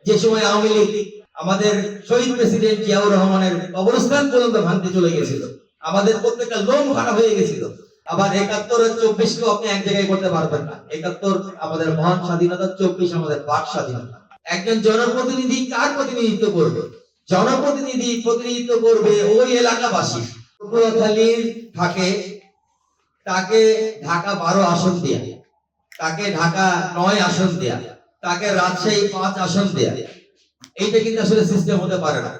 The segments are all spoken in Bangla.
যে সময় আওয়ামী লীগ আমাদের শহীদ প্রেসিডেন্ট জিয়াউর রহমানের কবরস্থান পর্যন্ত ভাঙতে চলে গেছিল, আমাদের প্রত্যেকটা লোম খারাপ হয়ে গেছিল। আবার ৭১ আর ২৪ কেও আপনি এক জায়গায় করতে পারবেন না। ৭১ আমাদের মহান স্বাধীনতা, ২৪ আমাদের বাক স্বাধীনতা। একজন জনপ্রতিনিধি কার প্রতিনিধিত্ব করবে? জনপ্রতিনিধি প্রতিনিধিত্ব করবে ওই এলাকাবাসী। পটুয়াখালীর থাকে তাকে ঢাকা ১২ আসন দেয়া, তাকে ঢাকা ৯ আসন দেয়া, তাকে রাজশাহী ৫ আসন দেয়া। এইটা কিন্তু আসলে সিস্টেম হতে পারে না।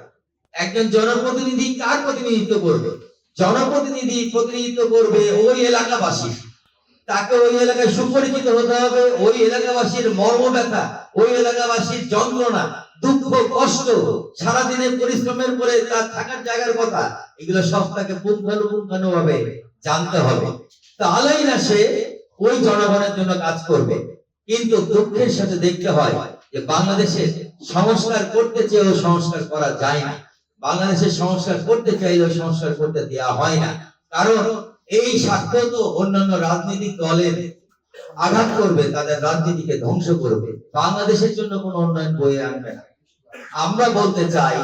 একজন জনপ্রতিনিধি কার প্রতিনিধিত্ব করবে? জনপ্রতিনিধি প্রতিনিধিত্ব করবে ওই এলাকাবাসী। তাকে ওই এলাকায় সুপরিচিত হতে হবে, ওই এলাকাবাসীর মর্মব্যথা, ওই এলাকাবাসীর যন্ত্রণা, দুঃখ, কষ্ট, সারাদিনের পরিশ্রমের পরে তার থাকার জায়গার কথা, এগুলো সব তাকে পুঙ্খানুপুঙ্খানুভাবে জানতে হবে। তাহলেই না সে ওই জনগণের জন্য কাজ করবে। কিন্তু দুঃখের সাথে দেখতে হয় যে বাংলাদেশের সংস্কার করতে চেয়েও সংস্কার করা যায় না। বাংলাদেশের সংস্কার করতে চাইলেও সংস্কার করতে দেওয়া হয় না। কারণ এই স্বার্থ তো অন্যান্য রাজনৈতিক দলের আঘাত করবে, তাদের রাজনীতিকে ধ্বংস করবে, বাংলাদেশের জন্য কোনো উন্নয়ন বয়ে আনবে না। আমরা বলতে চাই,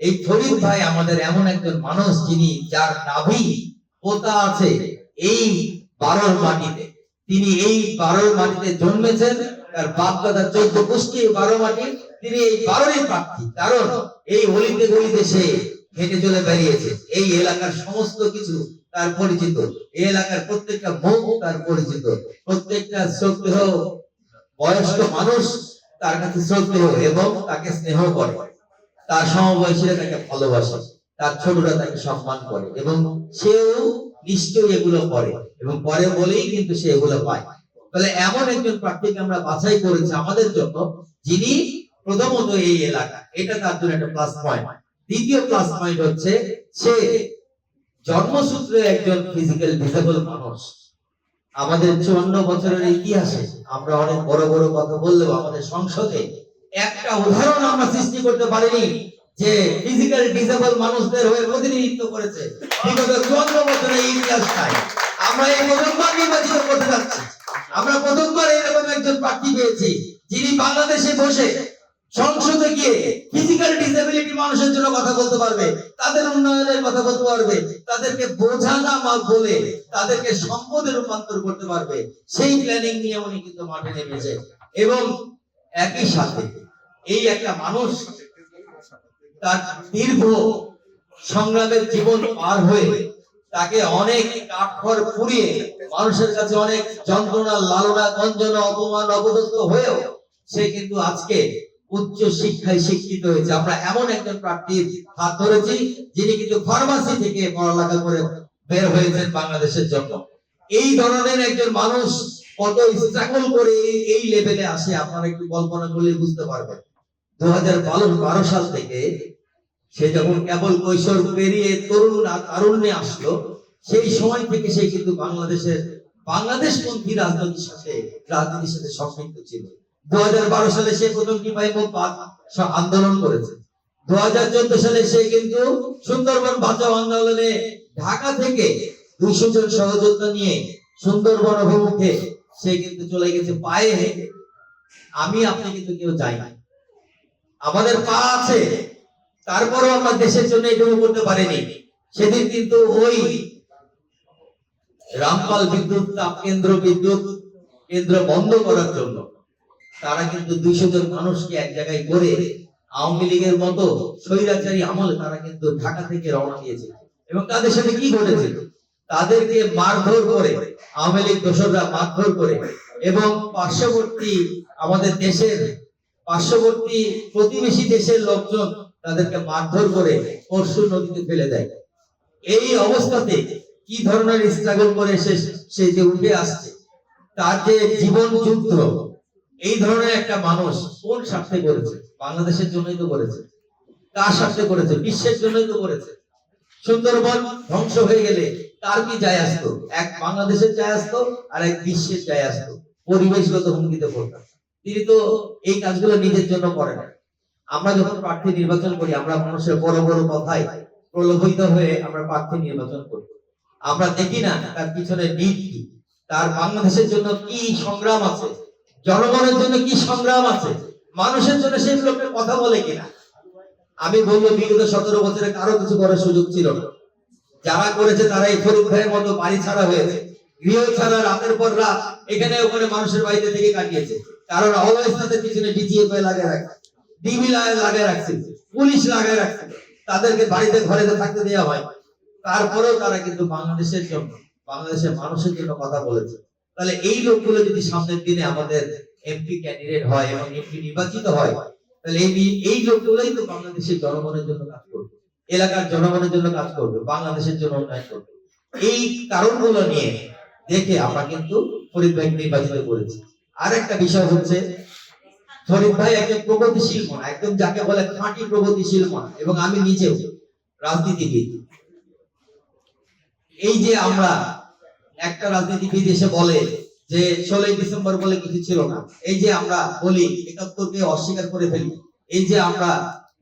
এই ফরিদ ভাই আমাদের এমন একজন মানুষ যিনি, যার নাভি পোতা আছে এই ১২র মাটিতে। তিনি এই ১২র মাটিতে জন্মেছেন, তার বাপ দাদা ১৪ গোষ্ঠী ১২ মাটি, তিনি এই ১২রই প্রার্থী। কারণ এই অলিতে গলিতে সে হেঁটে চলে বেরিয়েছে, এই এলাকার সমস্ত কিছু তার পরিচিত, এই এলাকার প্রত্যেকটা মুখ তার পরিচিত, প্রত্যেকটা শ্রদ্ধেয় বয়স্ক মানুষ তার কাছে শ্রদ্ধেয় এবং তাকে স্নেহ করে, তার সমবয়সীরা তাকে ভালোবাসে, তার ছোটরা তাকে সম্মান করে এবং সেও নিশ্চয়ই এগুলো করে এবং করে বলেই কিন্তু সে এগুলো পায়। তাহলে এমন একজন প্রার্থীকে আমরা বাছাই করেছি আমাদের জন্য, যিনি প্রথমত এই এলাকা, এটা তার জন্য একটা প্লাস পয়েন্ট। দ্বিতীয় প্লাস পয়েন্ট হচ্ছে সে জন্মসূত্রে একজন ফিজিক্যাল ডিসেবল মানুষ। আমাদের ৫৪ বছরের ইতিহাসে আমরা অনেক বড় বড় কথা বললেও আমাদের সংসদে একটা উদাহরণ আমরা সৃষ্টি করতে পারিনি যে ফিজিক্যাল ডিসেবল মানুষদের হয়ে প্রতিনিধিত্ব করেছে। বিগত ৫৪ বছরের ইতিহাস নাই। আমরা এই প্রথমবার নির্বাচিত করতে যাচ্ছি, আমরা প্রথমবার এরকম একজন প্রার্থী পেয়েছি যিনি বাংলাদেশে বসে সংসদে গিয়ে ফিজিক্যাল ডিসেবিলিটি মানুষের জন্য কথা বলতে পারবে, তাদের উন্নয়নের কথা বলতে পারবে, তাদেরকে বোঝা না বলে তাদেরকে সম্পদে রূপান্তর করতে পারবে। সেই প্ল্যানিং নিয়ে উনি কিন্তু মাঠে নেমেছে। এবং একই সাথে এই একটা মানুষ তার দীর্ঘ সংগ্রামের জীবন পার হয়ে তাকে অনেক কাঠখড় পুড়িয়ে মানুষের কাছে অনেক যন্ত্রণা, লালনা, গঞ্জনা, অপমান, অপদস্থ হয়েও সে কিন্তু আজকে উচ্চ শিক্ষায় শিক্ষিত হয়েছে। আমরা এমন একজন প্রার্থীর হাত ধরেছি যিনি কিন্তু ফার্মাসি থেকে পড়ালেখা করে বের হয়েছেন বাংলাদেশের জন্য। এই ধরনের একজন মানুষ কত স্ট্রাগল করে এই লেভেলে আসে আপনারা একটু কল্পনা করলে বুঝতে পারবেন। ২০১২ সাল থেকে সে যখন কেবল কৈশোর পেরিয়ে তারুণ্যে আসলো, সেই সময় থেকে সে কিন্তু বাংলাদেশপন্থী রাজনীতির সাথে সম্পৃক্ত ছিল। ২০১২ সালে সে প্রথম টিপাই মুখ আন্দোলন করেছে। ২০১৪ সালে সে কিন্তু সুন্দরবন বাঁচাও আন্দোলনে ঢাকা থেকে ২০০ জন সহযোদ্ধা নিয়ে সুন্দরবন অভিমুখে সে কিন্তু চলে গেছে পায়ে হেঁটে। আমি আপনি কিন্তু কেউ যাই না, আমাদের পা আছে, তারপরও আমরা দেশের জন্য এটুকু করতে পারিনি। সেদিন কিন্তু ওই রামপাল বিদ্যুৎ কেন্দ্র বন্ধ করার জন্য তারা কিন্তু ২০০ জন মানুষকে এক জায়গায় করে আওয়ামী লীগের মতো স্বৈরাচারী আমলে তারা কিন্তু ঢাকা থেকে রওনা দিয়েছে। এবং তাদের সাথে কি ঘটেছিল? তাদেরকে মারধর করে, আওয়ামী লীগ দোসররা মারধর করে এবং আমাদের দেশের পার্শ্ববর্তী প্রতিবেশী দেশের লোকজন তাদেরকে মারধর করে পরশু নদীতে ফেলে দেয়। এই অবস্থাতে কি ধরনের স্ট্রাগল করে সে যে উঠে আসছে, তার যে জীবন যুদ্ধ, এই ধরনের একটা মানুষ কোন স্বার্থে করেছে? বাংলাদেশের জন্যই তো করেছে। কার স্বার্থে করেছে? বিশ্বের জন্যই তো করেছে। সুন্দরবন ধ্বংস হয়ে গেলে তার কি যায় আসতো? এক বাংলাদেশের যায় আসতো আর এক বিশ্বের যায় আসতো, পরিবেশগত হুমকিতে পড়তাম। তিনি তো এই কাজগুলো নিজের জন্য করে না। আমরা যখন প্রার্থী নির্বাচন করি, আমরা মানুষের বড় বড় কথায় প্রলোভিত হয়ে আমরা প্রার্থী নির্বাচন করি। আমরা দেখি না তার পিছনে নীতি কি, তার বাংলাদেশের জন্য কি সংগ্রাম আছে, জনগণের জন্য কি সংগ্রাম আছে, মানুষের জন্য সেই লোকটা কথা বলে কিনা? আমি বলবো বিগত 17 বছরে কারো কিছু করার সুযোগ ছিল না। যারা করেছে তারা এই ফরিদ ভাইয়ের মতো বাড়ি ছাড়া হয়েছে, গৃহ ছাড়া রাতের পর রাত এখানে ওখানে মানুষের বাড়িতে থেকে কাটিয়েছে। কারণ অলওয়েজ তাদের পিছনে ডিজিএফআই লাগিয়ে রাখছে, ডিবি লাগিয়ে রাখছে, পুলিশ লাগিয়ে রাখছে, তাদেরকে বাড়িতে ঘরেতে থাকতে দেওয়া হয়। তারপরেও তারা কিন্তু বাংলাদেশের জন্য, বাংলাদেশের মানুষের জন্য কথা বলেছে। তাহলে এই লোকগুলো যদি সামনের দিনে আমাদের এমপি ক্যান্ডিডেট হয় এবং এমপি নির্বাচিত হয়, তাহলে এই লোকগুলোই তো বাংলাদেশের জনগণের জন্য কাজ করবে, এলাকার জনগণের জন্য কাজ করবে, বাংলাদেশের জন্য উন্নয়ন করবে। এই কারণগুলো নিয়ে দেখে আমরা কিন্তু ফরিদ ভাই নির্বাচিত করেছি। আর একটা বিষয় হচ্ছে, ফরিদ ভাই একজন প্রগতিশীল মন, একদম যাকে বলে খাঁটি প্রগতিশীল মন, এবং আমি নিজেও রাজনীতিবিদ। এই যে আমরা একটা রাজনীতিবিদ এসে বলে যে 16 ডিসেম্বর বলে কিছু ছিল না, এই যে আমরা বলি 71কে অস্বীকার করে ফেলি, এই যে আমরা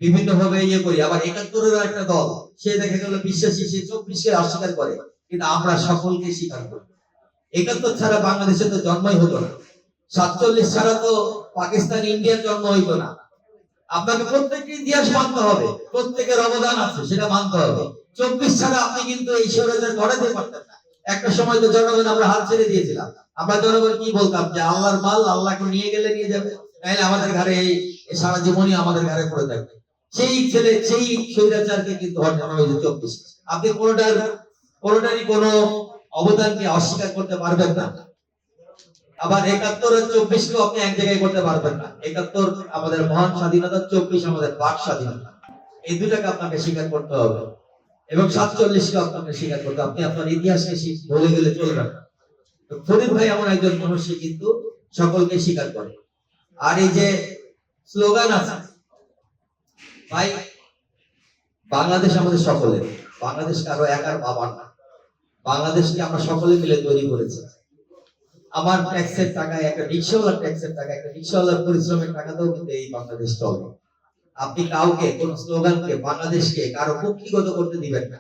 বিভিন্ন ভাবে ইয়ে করি, আবার 71-এর একটা দল সে দেখা গেল বিশ্বাসী, সে 24-কে অস্বীকার করে, কিন্তু আমরা সকলকে স্বীকার করি। 71 ছাড়া বাংলাদেশে তো জন্মই হতো না, 47 ছাড়া তো পাকিস্তান ইন্ডিয়ার জন্ম হইতো না। আপনাকে প্রত্যেকটি ইতিহাস মানতে হবে, প্রত্যেকের অবদান আছে, সেটা মানতে হবে। 24 ছাড়া আপনি কিন্তু এই স্বৈরাচার গড়াতে পারতেন না। একটা সময় তো জনগণ আমরা হাত ছেড়ে দিয়েছিলাম। আমরা জনগণ কি বলতাম যে আল্লাহর মাল আল্লাহকে নিয়ে গেলে নিয়ে যাবে, নাইলে আমাদের ঘরে এই সারা জীবনই আমাদের ঘরে পড়ে থাকবে। সেই ছেলে সেই স্বৈরাচারকে কিন্তু হটানো হয়েছে 24। আপনি কোনোটারই কোনো অবদানকে অস্বীকার করতে পারবেন না। আবার 71 আর 24-কেও আপনি এক জায়গায় করতে পারবেন না। 71 আমাদের মহান স্বাধীনতা, 24 আমাদের বাক স্বাধীনতা। এই দুটাকে আপনাকে স্বীকার করতে হবে, এবং 47-কে আপনাকে স্বীকার করতে হবে। আপনি আপনার ইতিহাসকে ভুলে গেলে চলবে না। তো ফরিদ ভাই এমন একজন মানুষ, সে কিন্তু সকলকে স্বীকার করে। আর এই যে স্লোগান আছে ভাই, বাংলাদেশ আমাদের সকলের, বাংলাদেশ কারো একার বাবার না, বাংলাদেশকে আমরা সকলে মিলে তৈরি করেছি। আমার ট্যাক্সের টাকায়, একটা রিক্সাওয়ালার ট্যাক্সের টাকা, একটা রিক্সাওয়ালার পরিশ্রমের টাকাতেও কিন্তু এই বাংলাদেশ চলে। আপনি কাউকে কোন স্লোগানকে, বাংলাদেশকে কারো কুক্ষিগত করতে দিবেন না।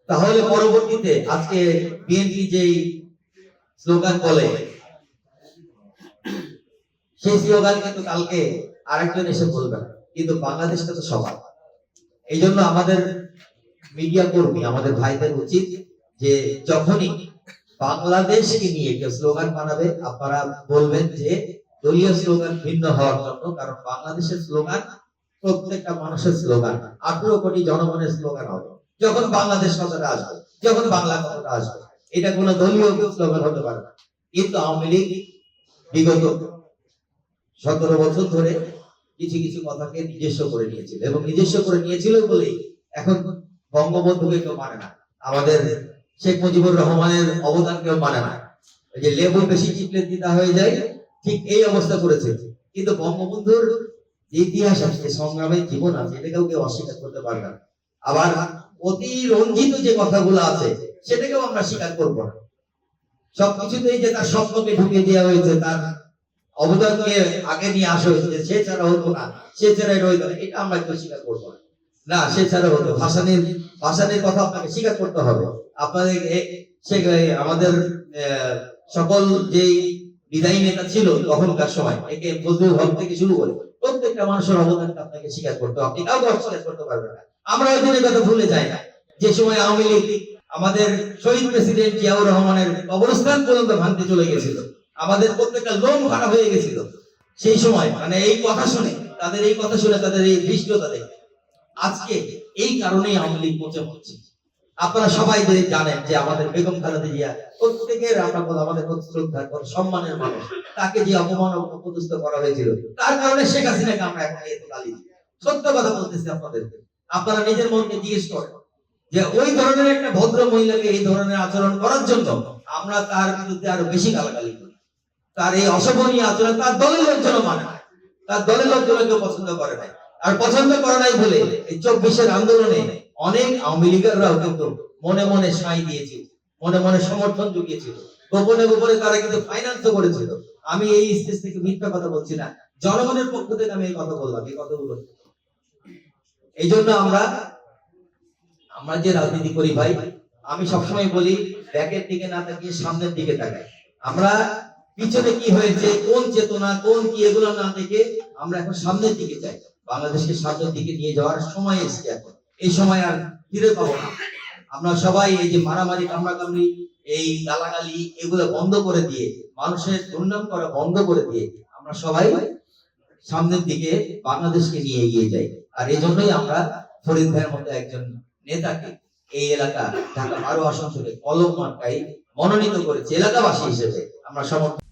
তাহলে পরবর্তীতে আজকে বিএনপি যেই স্লোগান বলে, সেই স্লোগান কিন্তু কালকে আরেকজন এসে বলবে না। কিন্তু বাংলাদেশটা তো সবার। এই জন্য আমাদের মিডিয়া কর্মী, আমাদের ভাইদের উচিত যে যখনই বাংলাদেশকে নিয়ে কেউ স্লোগান বানাবে, আপনারা বলবেন যে দলীয় স্লোগান ভিন্ন হওয়ার জন্য, কারণ বাংলাদেশের স্লোগান প্রত্যেকটা মানুষের স্লোগান, 18 কোটি জনগণের স্লোগান হবে যখন বাংলাদেশ কথাটা আসবে, যখন বাংলা কথাটা আসবে। এটা কোনো দলীয় স্লোগান হতে পারে না। কিন্তু আওয়ামী লীগ বিগত 17 বছর ধরে কিছু কিছু কথাকে নিজস্ব করে নিয়েছিল, এবং নিজস্ব করে নিয়েছিল বলেই এখন বঙ্গবন্ধুকে কেউ মানে না, আমাদের শেখ মুজিবুর রহমানের অবদান কেউ মানে না। এই যে লেবু বেশি চিপলে দিতা হয়ে যায়, ঠিক এই অবস্থা করেছে। কিন্তু বঙ্গবন্ধুর যে ইতিহাস আছে, সংগ্রামের জীবন আছে, এটাকেও কেউ অস্বীকার করতে পারবে না। আবার অতি রঞ্জিত যে কথাগুলো আছে, সেটাকেও আমরা স্বীকার করবো না। সবকিছুতেই যে তার স্বপ্নকে ঢুকিয়ে দেওয়া হয়েছে, তার অবদানকে আগে নিয়ে আসা হয়েছে, সে ছাড়া হতো না, সে ছাড়া এটা হইতো না, এটা আমরা কেউ স্বীকার করবো না। না, সে ছাড়া হতো। ভাসানির কথা আপনাকে স্বীকার করতে হবে। আপনাদের আমাদের সকল যেই বিদায়ী নেতা ছিল তখনকার সময়, একে ফজলুল হক থেকে শুরু করে প্রত্যেকটা মানুষের অবদানকে আপনাকে স্বীকার করতে হবে। আপনি কাউকে অস্বীকার করতে পারবেন না। আমরা ওই দিনের কথা ভুলে যাই না, যে সময় আওয়ামী লীগ আমাদের শহীদ প্রেসিডেন্ট জিয়াউর রহমানের কবরস্থান পর্যন্ত ভাঙতে চলে গেছিল, আমাদের প্রত্যেকটা লোম খারাপ হয়ে গেছিল সেই সময়। মানে এই কথা শুনে, তাদের এই কথা শুনে, তাদের এই ধৃষ্টতা দেখে আজকে এই কারণেই আওয়ামী লীগ পচে পড়ছে। আপনারা সবাই জানেন যে আমাদের বেগম খালেদা জিয়া প্রত্যেকের, আমরা আমাদের শ্রদ্ধা সম্মানের মানুষ, তাকে যে অপমান অপদস্থ করা হয়েছিল, তার কারণে শেখ হাসিনাকে আমরা এখন এত গালি দিই। সত্য কথা বলতেছি আপনাদেরকে। আপনারা নিজের মনকে জিজ্ঞেস করেন যে ওই ধরনের একটা ভদ্র মহিলাকে এই ধরনের আচরণ করার জন্য আমরা তার বিরুদ্ধে আরো বেশি গালাগালি করি। তার এই অশোভনীয় আচরণ তার দলের লোকজন মানে না, তার দলের লোকজন কেউ পছন্দ করে নাই। আর পছন্দ করে নাই বলে এই 24-এর আন্দোলনে অনেক আওয়ামী লীগাররাও কিন্তু মনে মনে সাই দিয়েছিল, মনে মনে সমর্থন জুগিয়েছিল, গোপনে গোপনে তারা কিন্তু ফাইন্যান্সও করেছিল। আমি এই স্টেজ থেকে মিথ্যা কথা বলছি না, জনগণের পক্ষ থেকে আমি এই কথা বললাম, এই কথাগুলো। এই জন্য আমরা যে রাজনীতি করি ভাই, আমি সবসময় বলি ব্যাকের দিকে না তাকিয়ে সামনের দিকে তাকাই। আমরা পিছনে কি হয়েছে, কোন চেতনা, কোন কি, এগুলো না দেখে আমরা এখন সামনের দিকে যাই। বাংলাদেশকে সামনের দিকে নিয়ে যাওয়ার সময় এসেছে এখন। এই সময় আর ফিরে পাবো না। আমরা সবাই এই যে মারামারি, কামড়াকামড়ি, এই গালাগালি, এগুলো বন্ধ করে দিয়ে, মানুষের দুর্নাম করা বন্ধ করে দিয়ে আমরা সবাই সামনের দিকে বাংলাদেশকে নিয়ে এগিয়ে যাই। আর এই জন্যই আমরা ফরিদ ভাইয়ের মতো একজন নেতাকে এই এলাকা ঢাকা 12 আসন থেকে কলম মার্কায় মনোনীত করেছি এলাকাবাসী হিসেবে আমরা সমর্থন।